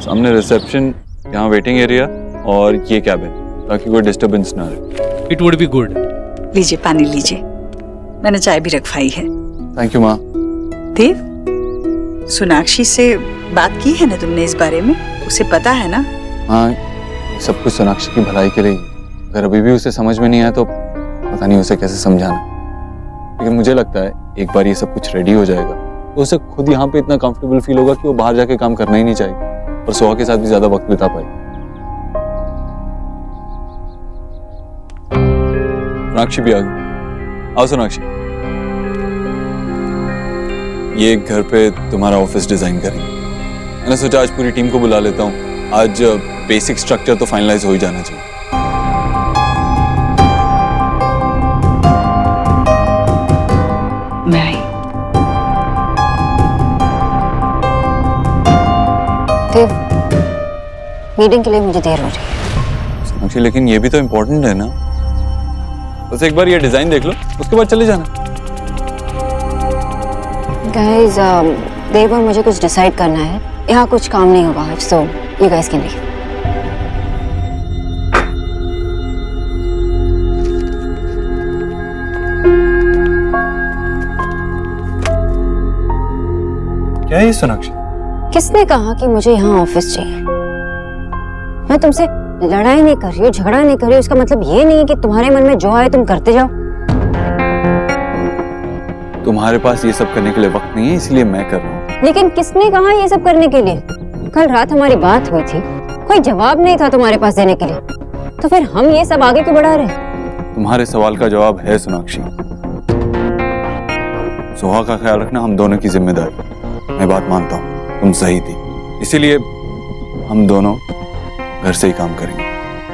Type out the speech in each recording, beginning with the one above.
सामने रिसेप्शन, यहाँ waiting area और ये कैबिन, ताकि कोई डिस्टरबेंस ना रहे। It would be good. लीजिए पानी लीजिए, मैंने चाय भी रखवाई है। थैंक यू माँ। देव, सोनाक्षी से बात की है ना तुमने इस बारे में? उसे पता है ना? हाँ, सब कुछ सोनाक्षी की भलाई के लिए। अगर अभी भी उसे समझ में नहीं आया तो पता नहीं उसे कैसे समझाना। लेकिन मुझे लगता है एक बार ये सब कुछ रेडी हो जाएगा तो उसे खुद यहाँ पे इतना कंफर्टेबल फील होगा कि वो बाहर जाके काम करना ही नहीं चाहेगी और सोहा के साथ भी ज्यादा वक्त बिता पाएगी। सोनाक्षी भी आ गई। आओ सोनाक्षी, ये घर पे तुम्हारा ऑफिस डिजाइन करेंगे। मैंने सोचा आज पूरी टीम को बुला लेता हूँ। आज बेसिक स्ट्रक्चर तो फाइनलाइज हो ही जाना चाहिए। मैं आई। देव, मीटिंग के लिए मुझे देर हो रही है। सोनाक्षी, लेकिन ये भी तो इम्पोर्टेंट है ना। बस एक बार ये डिजाइन देख लो, उसके बाद चले जाना। गाइस, देव और मुझे कुछ डिसाइड करना है। यहाँ कुछ काम नहीं होगा आज, so you guys can leave. क्या है ये सोनाक्षी? किसने कहा कि मुझे यहाँ ऑफिस चाहिए? मैं तुमसे लड़ाई नहीं कर रही हूँ, झगड़ा नहीं कर रही हूँ। इसका मतलब ये नहीं है कि तुम्हारे मन में जो आए तुम करते जाओ। तुम्हारे पास ये सब करने के लिए वक्त नहीं है, इसलिए मैं कर रहा हूँ। लेकिन किसने कहा ये सब करने के लिए? कल रात हमारी बात हुई थी, कोई जवाब नहीं था तुम्हारे पास देने के लिए, तो फिर हम ये सब आगे क्यों बढ़ा रहे? तुम्हारे सवाल का जवाब है सोनाक्षी। सोहा का ख्याल रखना हम दोनों की जिम्मेदारी। मैं बात मानता हूँ, तुम सही थी, इसीलिए हम दोनों घर से ही काम करेंगे।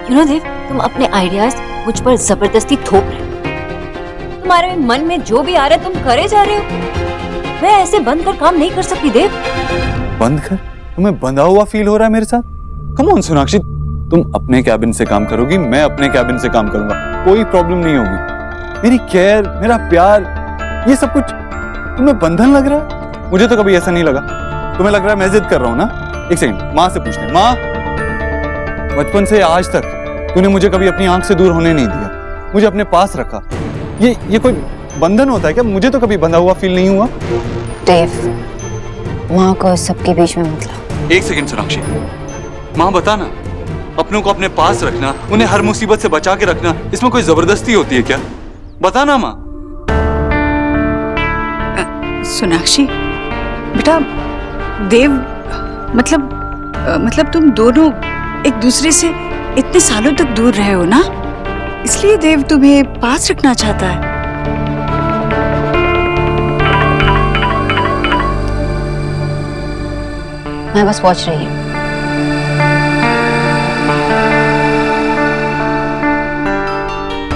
यू नो देव, तुम अपने आइडियाज मुझ पर जबरदस्ती थोप रहे हो। तुम्हारे मन में जो भी आ रहा है तुम करे जा रहे हो। मैं ऐसे बंद कर काम नहीं कर सकती देव। बंद कर? तुम्हें बंधा हुआ फील हो रहा है मेरे साथ? कम ऑन सोनाक्षी, तुम अपने कैबिन से काम करोगी, मैं अपने कैबिन से काम करूंगा, कोई प्रॉब्लम नहीं होगी। मेरी केयर, मेरा प्यार, ये सब कुछ तुम्हें बंधन लग रहा है? मुझे तो कभी ऐसा नहीं लगा। तुम्हें लग रहा है मैं जिद कर रहा हूँ ना? एक सेकंड, माँ से पूछते हैं। माँ, बचपन से आज तक तूने मुझे कभी अपनी आंख से दूर होने नहीं दिया, मुझे अपने पास रखा। ये कोई बंधन होता है क्या? मुझे तो कभी बंधा हुआ फील नहीं हुआ। देव, माँ को इस सबके बीच में मत लाओ। एक सेकंड सोनाक्षी, माँ बता ना, अपनों को अपने पास रखना, उन्हें हर मुसीबत से बचा के रखना, इसमें कोई जबरदस्ती होती है क्या? बता ना माँ। सोनाक्षी बेटा, देव मतलब तुम दोनों एक दूसरे से इतने सालों तक दूर रहे हो ना, इसलिए देव तुम्हें पास रखना चाहता है। मैं बस पहुंच रही हूँ।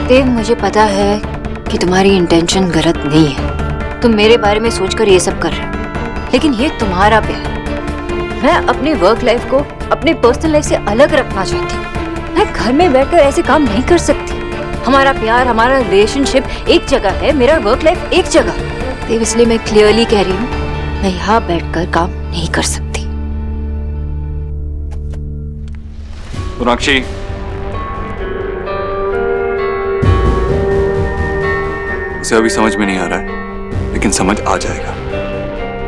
देव, मुझे पता है कि तुम्हारी इंटेंशन गलत नहीं है। तुम मेरे बारे में सोचकर ये सब कर रहे हो, लेकिन ये तुम्हारा प्यार है। मैं अपनी वर्क लाइफ को अपनी पर्सनल लाइफ से अलग रखना चाहती हूँ। मैं घर में बैठकर ऐसे काम नहीं कर सकती। हमारा प्यार, हमारा रिलेशनशिप एक जगह है, मेरा वर्क लाइफ एक जगह। देव, इसलिए मैं क्लियरली कह रही हूँ, मैं यहाँ बैठकर काम नहीं कर सकती। सोनाक्षी, उसे अभी समझ में नहीं आ रहा है, लेकिन समझ आ जाएगा।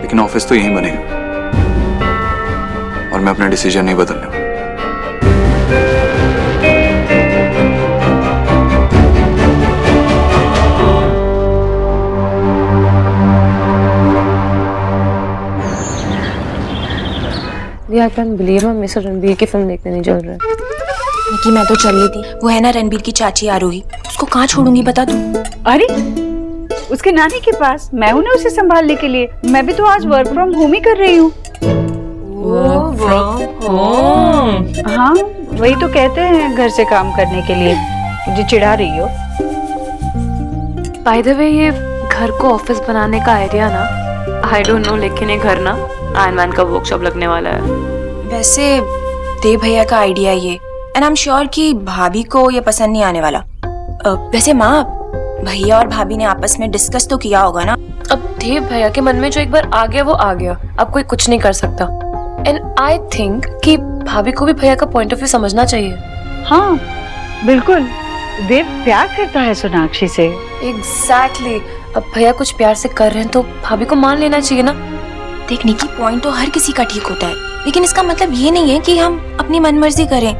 लेकिन ऑफिस तो यहीं बनेगा और मैं अपना डिसीजन नहीं बदलने वाला। I can't believe हम मिस्टर रणबीर की फिल्म देखने नहीं चल रहे। निकी, मैं तो चल रही थी। वो है ना रणबीर की चाची आरोही, उसको कहाँ छोड़ूंगी बता तू? अरे उसके नानी के पास, मैं हूं ना उसे संभालने के लिए। मैं भी तो आज वर्क फ्रॉम होम ही कर रही हूँ। हाँ, वही तो कहते हैं घर से काम करने के लिए। मुझे चिढ़ा रही हो? बाय द वे, ये घर को ऑफिस बनाने का आइडिया ना, आई डोंट नो, लेकिन ये घर ना आयरन मैन का वर्कशॉप लगने वाला है। वैसे देव भैया का आइडिया ये, एंड आई एम श्योर कि भाभी को ये पसंद नहीं आने वाला। वैसे माँ, भैया और भाभी ने आपस में डिस्कस तो किया होगा ना? अब देव भैया के मन में जो एक बार आ गया वो आ गया, अब कोई कुछ नहीं कर सकता। एंड आई थिंक कि भाभी को भी भैया का पॉइंट ऑफ व्यू समझना चाहिए। हाँ बिल्कुल, देव प्यार करता है सोनाक्षी से। एग्जैक्टली अब भैया कुछ प्यार से कर रहे हैं तो भाभी को मान लेना चाहिए ना। देखने की पॉइंट तो हर किसी का ठीक होता है, लेकिन इसका मतलब ये नहीं है कि हम अपनी मनमर्जी करें।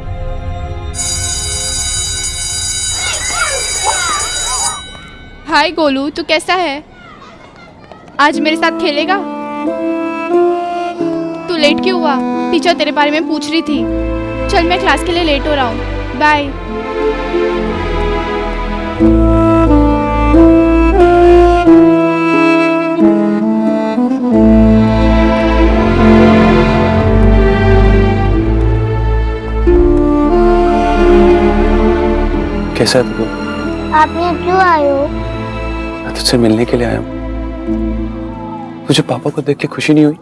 हाय गोलू, तू कैसा है? आज मेरे साथ खेलेगा? तू लेट क्यों हुआ? टीचर तेरे बारे में पूछ रही थी। चल मैं क्लास के लिए लेट हो रहा हूँ, बाय। कैसा है तू? आप यहाँ क्यों आए हो? मैं तुझसे मिलने के लिए आया हूँ। तुझे पापा को देख के खुशी नहीं हुई?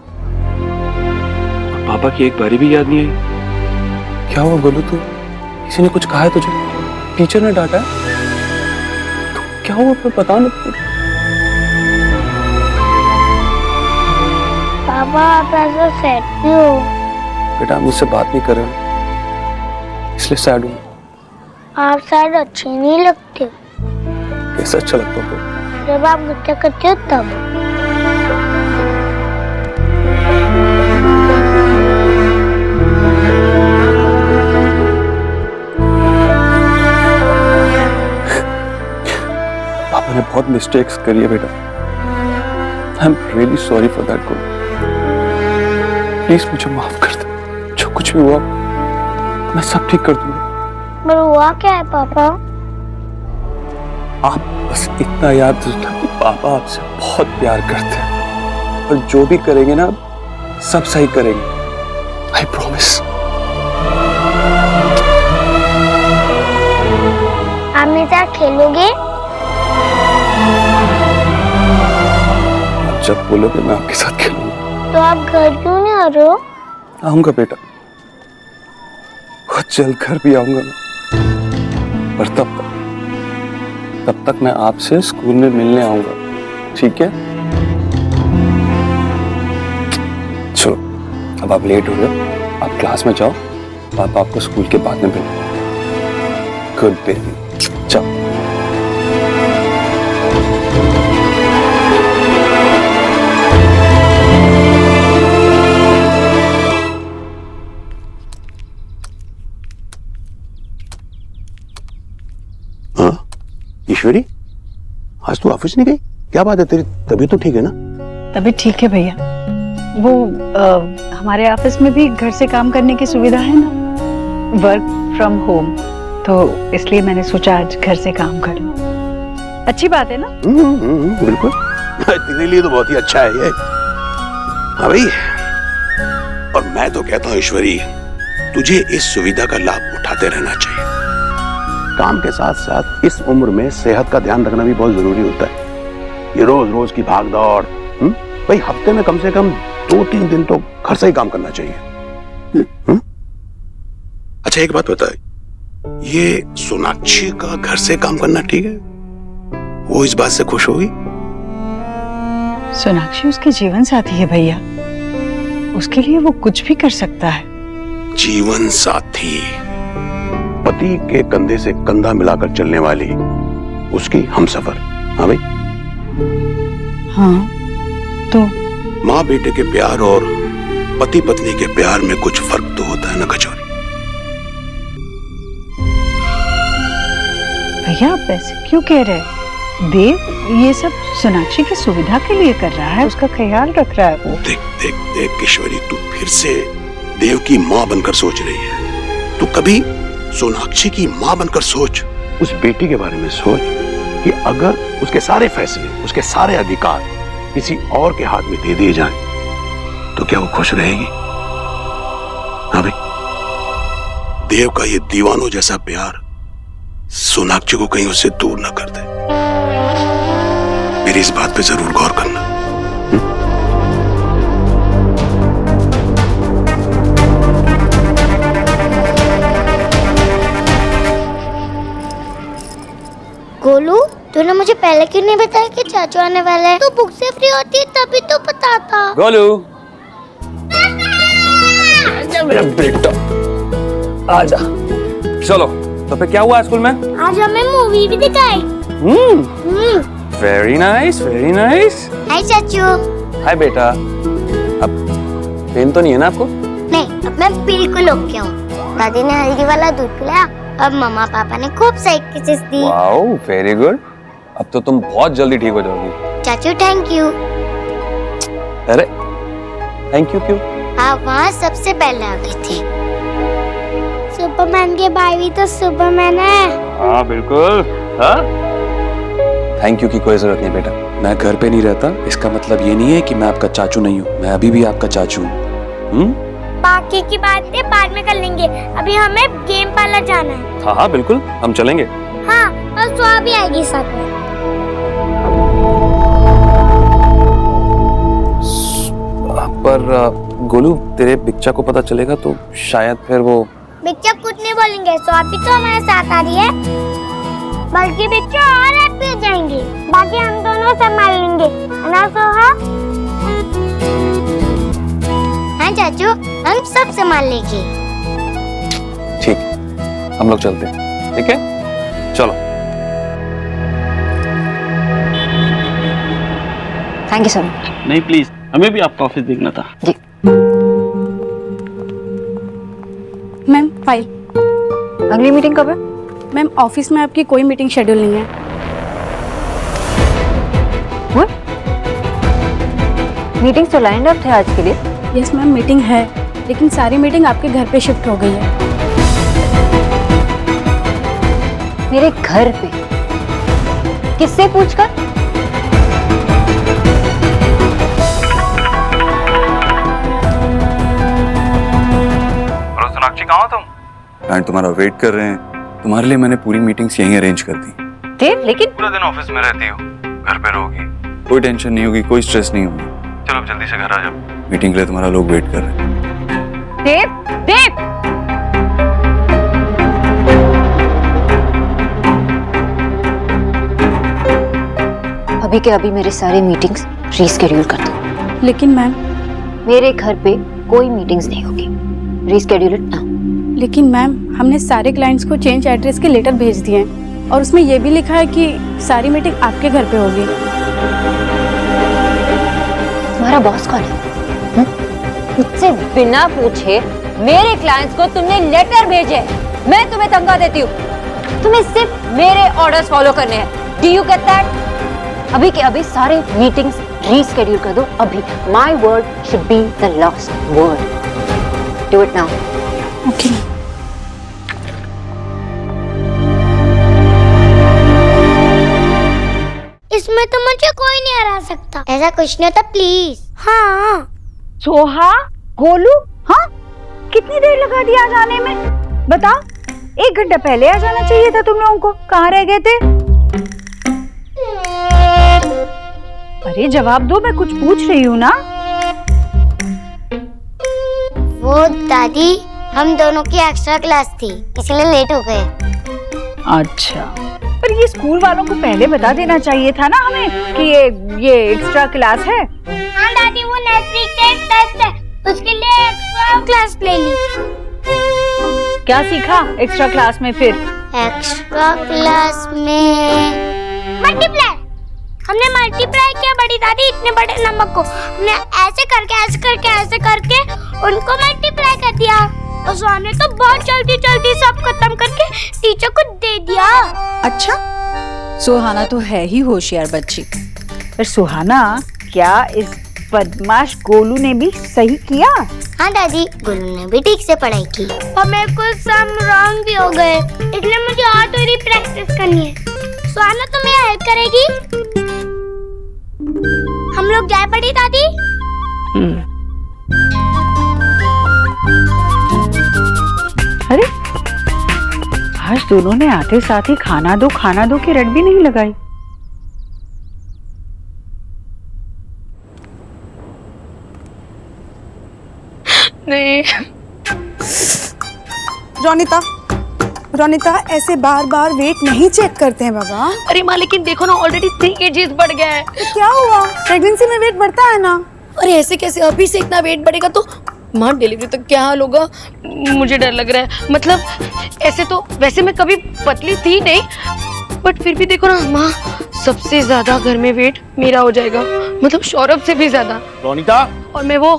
और पापा की एक बारी भी याद नहीं आई? क्या हुआ गोलू, तू किसी ने कुछ कहा है तुझे? टीचर ने डांटा है? तो क्या हुआ फिर बता ना। पापा आप ऐसा सैड क्यों हो? बेटा मुझसे बात नहीं कर रहे इसलिए सैड हूँ। आप शायद अच्छे नहीं लगते। कैसा अच्छा लगता हो? जब आप गुस्सा करते हो तब। पापा ने बहुत मिस्टेक्स करी है बेटा। I am really sorry for that Golu. Please मुझे माफ कर दे। जो कुछ भी हुआ मैं सब ठीक कर दूंगा। पर हुआ क्या है पापा? आप बस इतना याद रखना कि पापा आपसे बहुत प्यार करते हैं और जो भी करेंगे ना सब सही करेंगे। I promise. आप मेरे साथ खेलोगे? आप जब बोलोगे मैं आपके साथ खेलूंगा। तो आप घर क्यों नहीं आ रहे हो? आऊंगा बेटा, बहुत जल्द घर भी आऊंगा मैं। पर तब तक मैं आपसे स्कूल में मिलने आऊंगा, ठीक है? चलो अब आप लेट हो रहे हो, आप क्लास में जाओ। पापा आपको स्कूल के बाद में मिलेंगे। गुड बेबी, जाओ। ईश्वरी, आज तू ऑफिस नहीं गई? क्या बात है, तेरी तबीयत तो ठीक है ना? तबीयत ठीक है भैया। वो हमारे ऑफिस में भी घर से काम करने की सुविधा है ना, वर्क फ्रॉम होम, तो इसलिए मैंने सोचा आज घर से काम करूं। अच्छी बात है ना? बिल्कुल, तेरे लिए तो बहुत ही अच्छा है ये। हाँ भाई, और मैं तो कहता हूँ ईश्वरी, तुझे इस सुविधा का लाभ उठाते रहना चाहिए। काम के साथ साथ इस उम्र में सेहत का ध्यान रखना भी बहुत जरूरी होता है। ये रोज रोज की भाग दौड़, भाई हफ्ते में कम से कम 2-3 दिन तो घर से ही काम करना चाहिए। अच्छा एक बात बता, ये सोनाक्षी का घर से काम करना ठीक है? वो इस बात से खुश होगी? सोनाक्षी उसके जीवन साथी है भैया, उसके लिए वो कुछ भी कर सकता है। जीवन साथी, पति के कंधे से कंधा मिलाकर चलने वाली उसकी हमसफर। हाँ भाई? हाँ तो माँ बेटे के प्यार और पति पत्नी के प्यार में कुछ फर्क तो होता है ना कचौरी? भैया आप ऐसे क्यों कह रहे हैं? देव ये सब सोनाक्षी की सुविधा के लिए कर रहा है, उसका ख्याल रख रहा है वो। देख देख देख किशोरी, तू फिर से देव की माँ बनकर सोच रही है। तू कभी सोनाक्षी की माँ बनकर सोच, उस बेटी के बारे में सोच कि अगर उसके सारे फैसले, उसके सारे अधिकार किसी और के हाथ में दे दिए जाएं, तो क्या वो खुश रहेगी? हाँ भाई, देव का ये दीवानों जैसा प्यार सोनाक्षी को कहीं उससे दूर ना कर दे। मेरी इस बात पे जरूर गौर करना। गोलू, तूने मुझे पहले क्यों नहीं बताया कि चाचू आने वाला है? तो बुक से फ्री होती है तभी तो बताता। गोलू मेरा बेटा, आजा। चलो, तो फिर क्या हुआ स्कूल में? आज हमें मूवी भी दिखाई। Very nice, very nice. Hi चाचू। हाय बेटा। अब पेन तो नहीं है ना आपको? नहीं, अब मैं बिल्कुल ओके हूँ। दादी ने हल्दी वाला दूध पिलाया, अब मम्मा पापा ने खूब सारी किसेस दी। Wow, very good. अब तो तुम बहुत जल्दी ठीक हो जाओगी। चाचू थैंक यू। अरे थैंक यू क्यों? आप वहाँ सबसे पहले आ गए थे। सुपरमैन के भाई भी तो सुपरमैन है। हाँ बिल्कुल। हाँ, थैंक यू की कोई जरूरत नहीं बेटा। मैं घर पे नहीं रहता, इसका मतलब ये नहीं है कि मैं आपका चाचू नहीं हूँ। मैं अभी भी आपका चाचू हूँ। बाकी की बातें बाद में कर लेंगे, अभी हमें गेम पार्लर जाना है। हाँ हाँ बिल्कुल, हम चलेंगे। हाँ, और सुहा भी आएगी साथ में। पर गोलू, तेरे बिच्चा को पता चलेगा तो शायद फिर वो। बिच्चा कुछ नहीं बोलेंगे, सुहा भी तो हमारे साथ आ रही है। बल्कि बिच्चा और हैप्पी हो जाएंगे। बाकी हम दोनों संभाल लेंगे, है ना सुहा? हाँ चाचू, हम सब संभाल लेंगे। ठीक, हम लोग चलते हैं। ठीक है, चलो। Thank you so much. नहीं प्लीज, हमें भी आपका ऑफिस देखना था। जी मैम, फाइल। अगली मीटिंग कब है? मैम, ऑफिस में आपकी कोई मीटिंग शेड्यूल नहीं है। मीटिंग तो लाइंड अप थे आज के लिए। यस मैम, मीटिंग है, लेकिन सारी मीटिंग आपके घर पे शिफ्ट हो गई है। मेरे घर पे? किससे पूछकर? सोनाक्षी, कहाँ हो तुम? क्लाइंट तुम्हारा वेट कर रहे हैं। तुम्हारे लिए मैंने पूरी मीटिंग्स यहीं अरेंज कर दी। देव, लेकिन पूरा दिन ऑफिस में रहती हो, घर पे रहोगी, कोई टेंशन नहीं होगी, कोई स्ट्रेस नहीं होगी। चलो अब जल्दी से घर आ जाओ, मीटिंग के लिए तुम्हारा लोग वेट कर रहे हैं। देव, देव! अभी के अभी मेरे सारे मीटिंग्स रीस्केड्यूल कर दो। लेकिन मैम। मेरे घर पे कोई मीटिंग्स नहीं होगी। Reschedule it now. लेकिन मैम, हमने सारे क्लाइंट्स को चेंज एड्रेस के लेटर भेज दिए हैं और उसमें ये भी लिखा है कि सारी मीटिंग आपके घर पे होगी। तुम्हारा बॉस कौन है? मुझसे बिना पूछे मेरे क्लाइंट्स को तुमने लेटर भेजे। मैं तुम्हें तनख्वाह देती हूँ, तुम्हें सिर्फ मेरे ऑर्डर्स फॉलो करने हैं। Do you get that? अभी के अभी सारे मीटिंग्स रीस्केड्यूल कर दो अभी। My word should be the last word. Do it now. Okay. इसमें तो मुझे कोई नहीं हरा सकता। ऐसा कुछ नहीं होता, प्लीज। हाँ। सोहा, गोलू, हाँ? कितनी देर लगा दी आ जाने में? बता, 1 घंटा पहले आ जाना चाहिए था तुम लोगों को। कहाँ रह गए थे? अरे जवाब दो, मैं कुछ पूछ रही हूँ ना। वो दादी, हम दोनों की एक्स्ट्रा क्लास थी, इसलिए लेट हो गए। अच्छा, पर ये स्कूल वालों को पहले बता देना चाहिए था ना हमें कि ये एक्स्ट्रा क्लास है। हाँ दादी, वो नर्सरी के टेस्ट है, उसके लिए एक्स्ट्रा क्लास ले ली। क्या सीखा एक्स्ट्रा क्लास में फिर? एक्स्ट्रा क्लास में मल्टीप्लाई। हमने मल्टीप्लाई किया बड़ी दादी, इतने बड़े नंबर को हमने ऐसे करके उनको मल्टीप्लाई कर दिया। और सुहा ने तो बहुत जल्दी सब खत्म करके टीचर को दे दिया। अच्छा, सुहाना तो है ही होशियार बच्ची। पर सुहाना, क्या इस बदमाश गोलू ने भी सही किया? हाँ दादी, गोलू ने भी ठीक से पढ़ाई की। हमें कुछ सम रॉन्ग भी हो गए, इसलिए मुझे और थोड़ी प्रैक्टिस करनी है। सुहाना तुम्हें हेल्प करेगी? हम लोग जाए बड़ी दादी? अरे आज दोनों ने आते साथ ही खाना दो की रट भी नहीं लगाई। नहीं। रोनिता, ऐसे बार बार वेट नहीं चेक करते हैं बाबा। अरे माँ, लेकिन देखो ना, ऑलरेडी 3 kgs बढ़ गया है। तो क्या हुआ? प्रेगनेंसी में वेट बढ़ता है ना। अरे ऐसे कैसे? अभी से इतना वेट बढ़ेगा तो माँ डिलीवरी तक क्या हाल होगा, मुझे डर लग रहा है। मतलब ऐसे तो वैसे मैं कभी पतली थी नहीं, बट फिर भी देखो ना माँ, सबसे ज्यादा घर में वेट मेरा हो जाएगा, मतलब सौरभ से भी ज्यादा। रोनिता, और मैं वो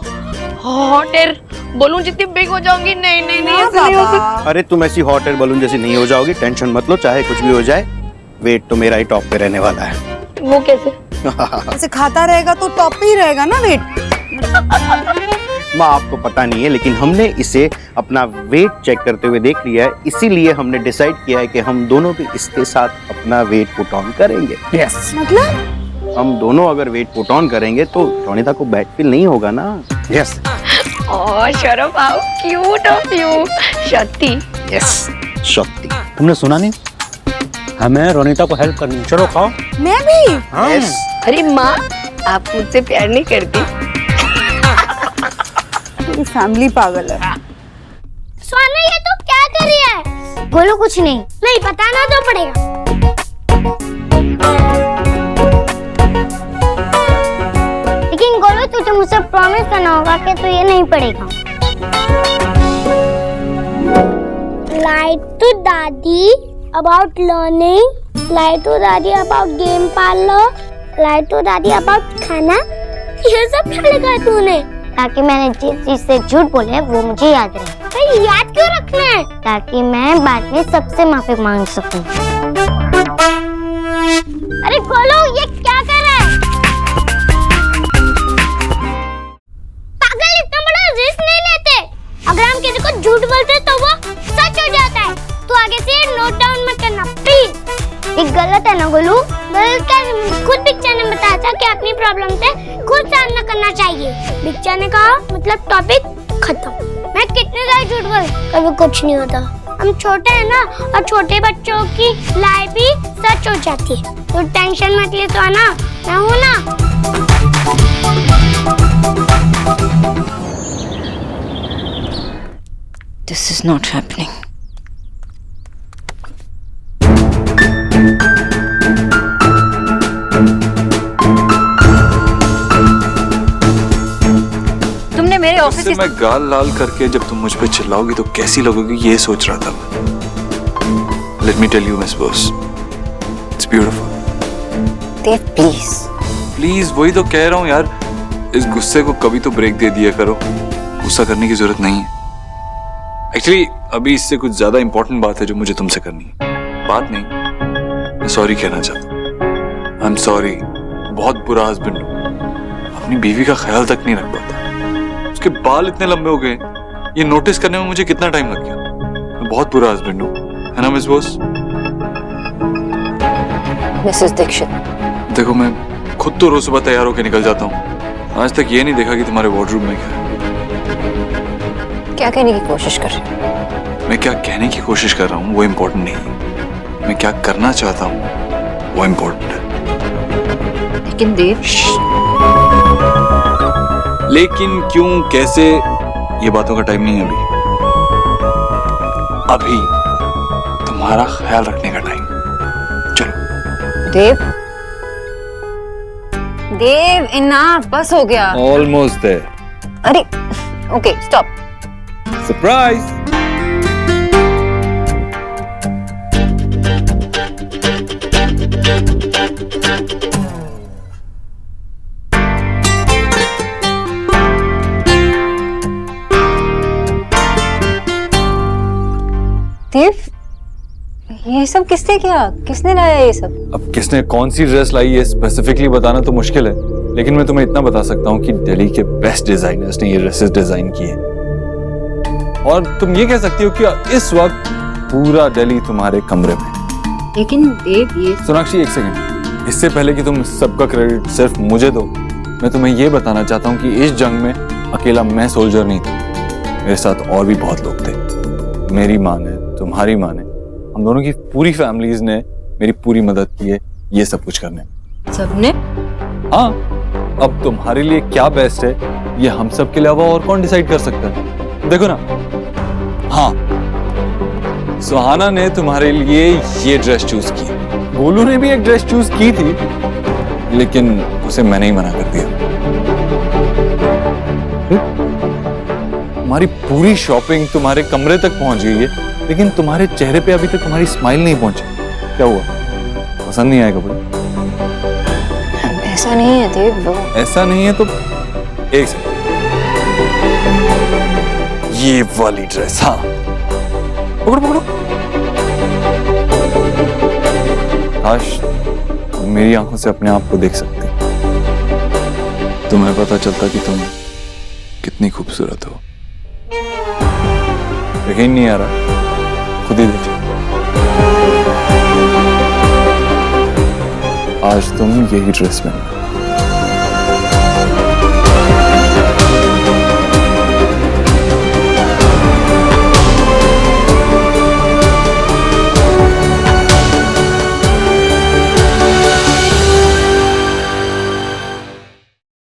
हॉट एयर बलून जितनी बिग हो जाऊंगी। नहीं नहीं नहीं, ऐसा नहीं हो सकता। अरे तुम ऐसी हॉट एयर बलून जैसी नहीं हो जाओगी, टेंशन मत लो, चाहे कुछ भी हो जाए, वेट तो मेरा ही टॉप पे रहने वाला है। वो कैसे? ऐसे खाता रहेगा तो टॉप पे ही रहेगा ना वेट। माँ आपको पता नहीं है, लेकिन हमने इसे अपना वेट चेक करते हुए देख लिया है, इसीलिए हमने डिसाइड किया है कि हम दोनों भी इसके साथ अपना वेट पुट ऑन करेंगे। यस, मतलब हम दोनों अगर वेट पुट ऑन करेंगे तो रोनिता को बैड फील नहीं होगा ना। Yes. Oh Saurabh, how cute of you. शक्ति। यस, शक्ति। तुमने सुना नहीं, हमें रोनिता को हेल्प करनी है। चलो खाओ। मैं भी। हाँ। यस। अरे माँ, आप मुझसे प्यार नहीं करती? फैमिली पागल है। स्वाना ये तो क्या कर रही है? बोलो कुछ नहीं। नहीं बताना तो पड़ेगा। लेकिन गोलू तुझे मुझसे प्रॉमिस करना होगा कि तू ये नहीं पढ़ेगा। Lie to daddy about learning. Lie to daddy about game parlor. Lie to daddy about खाना। ये सब क्या लिखा है तूने? ताकि मैंने जिस चीज से झूठ बोले वो मुझे याद रहे। भाई याद क्यों रखना है? ताकि मैं बाद में सबसे माफी मांग सकूं। अरे गोलू, ये क्या कर रहा है? पागल, इतना बड़ा रिस्क नहीं लेते। अगर हम किसी को झूठ बोलते तो वो सच हो जाता है। तू आगे से नोट डाउन मत करना प्लीज। ये गलत है ना गोलू? बल्कि खुद बिच्चा ने बताया था कि अपनी प्रॉब्लम से खुद सामना करना चाहिए। बिच्चा ने कहा मतलब टॉपिक खत्म। मैं कितने सारे झूठ बोल, कभी कुछ नहीं होता। हम छोटे हैं ना, और छोटे बच्चों की लाइफ भी सच हो जाती है। तो टेंशन मत ले सोना, मैं हूँ ना। This is not happening. तुमने मेरे ऑफिस से मैं गाल लाल करके जब तुम मुझ पे चिल्लाओगी तो कैसी लगोगी ये सोच रहा था मैं। Let me tell you, Miss Boss, it's beautiful. Dev please. Please, वही तो कह रहा हूँ यार, इस गुस्से को कभी तो ब्रेक दे दिया करो। गुस्सा करने की जरूरत नहीं है। एक्चुअली अभी इससे कुछ ज्यादा इंपॉर्टेंट बात है जो मुझे तुमसे करनी है। बात नहीं, मैं सॉरी कहना चाहता हूँ। आई एम सॉरी, बहुत बुरा हस्बैंड हूँ। अपनी बीवी का ख्याल तक नहीं रख पाता। उसके बाल इतने लंबे हो गए, ये नोटिस करने में मुझे कितना टाइम लग गया। मैं बहुत बुरा हस्बैंड हूँ, है ना मिस बॉस? मिसेस दीक्षित, देखो मैं खुद तो रोज सुबह तैयार होकर निकल जाता हूँ। आज तक ये नहीं देखा कि तुम्हारे वार्डरोब में क्या है। क्या कहने की कोशिश कर रहे हो? मैं क्या कहने की कोशिश कर रहा हूँ वो इम्पोर्टेंट नहीं है, मैं क्या करना चाहता हूँ वो इम्पोर्टेंट है। लेकिन देव, लेकिन क्यों कैसे ये बातों का टाइम नहीं है अभी। अभी तुम्हारा ख्याल रखने का टाइम। चलो। देव, देव इनफ, बस हो गया। Almost there. अरे ओके, स्टॉप। सरप्राइज। देव, ये सब किसने किया? किसने लाया ये सब? अब किसने कौन सी ड्रेस लाई है स्पेसिफिकली बताना तो मुश्किल है, लेकिन मैं तुम्हें इतना बता सकता हूँ कि दिल्ली के बेस्ट डिजाइनर्स ने ये ड्रेसेस डिजाइन की है। और तुम ये कह सकती हो कि इस वक्त पूरा दिल्ली तुम्हारे कमरे में। लेकिन देव ये सोनाक्षी एक सेकंड, इससे पहले कि तुम सबका क्रेडिट सिर्फ मुझे दो, मैं तुम्हें ये बताना चाहता हूँ कि इस जंग में अकेला मैं सोल्जर नहीं था, मेरे साथ और भी बहुत लोग थे। मेरी माँ ने, तुम्हारी माँ ने, हम दोनों की पूरी फैमिलीज ने मेरी पूरी मदद की है ये सब कुछ करने में। सबने? हाँ, अब तुम्हारे लिए क्या बेस्ट है ये हम सब के अलावा और कौन डिसाइड कर सकता है। देखो ना, हाँ, सुहाना ने तुम्हारे लिए ये ड्रेस चूज की, गोलू ने भी एक ड्रेस चूज की थी, लेकिन उसे मैंने ही मना कर दिया। तुम्हारी पूरी शॉपिंग तुम्हारे कमरे तक पहुंच गई है, लेकिन तुम्हारे चेहरे पे अभी तक तुम्हारी स्माइल नहीं पहुंची। क्या हुआ? पसंद नहीं आए कपड़े? ऐसा नहीं है देव, वो ऐसा नहीं है तो एक सेकंड, ये वाली ड्रेस, हाँ पकड़ो पकड़ो। काश तुम मेरी आंखों से अपने आप को देख सकते, तुम्हें पता चलता कि तुम कितनी खूबसूरत हो। यकीन नहीं आ रहा, खुद ही देखो। आज तुम यही ड्रेस पहनो।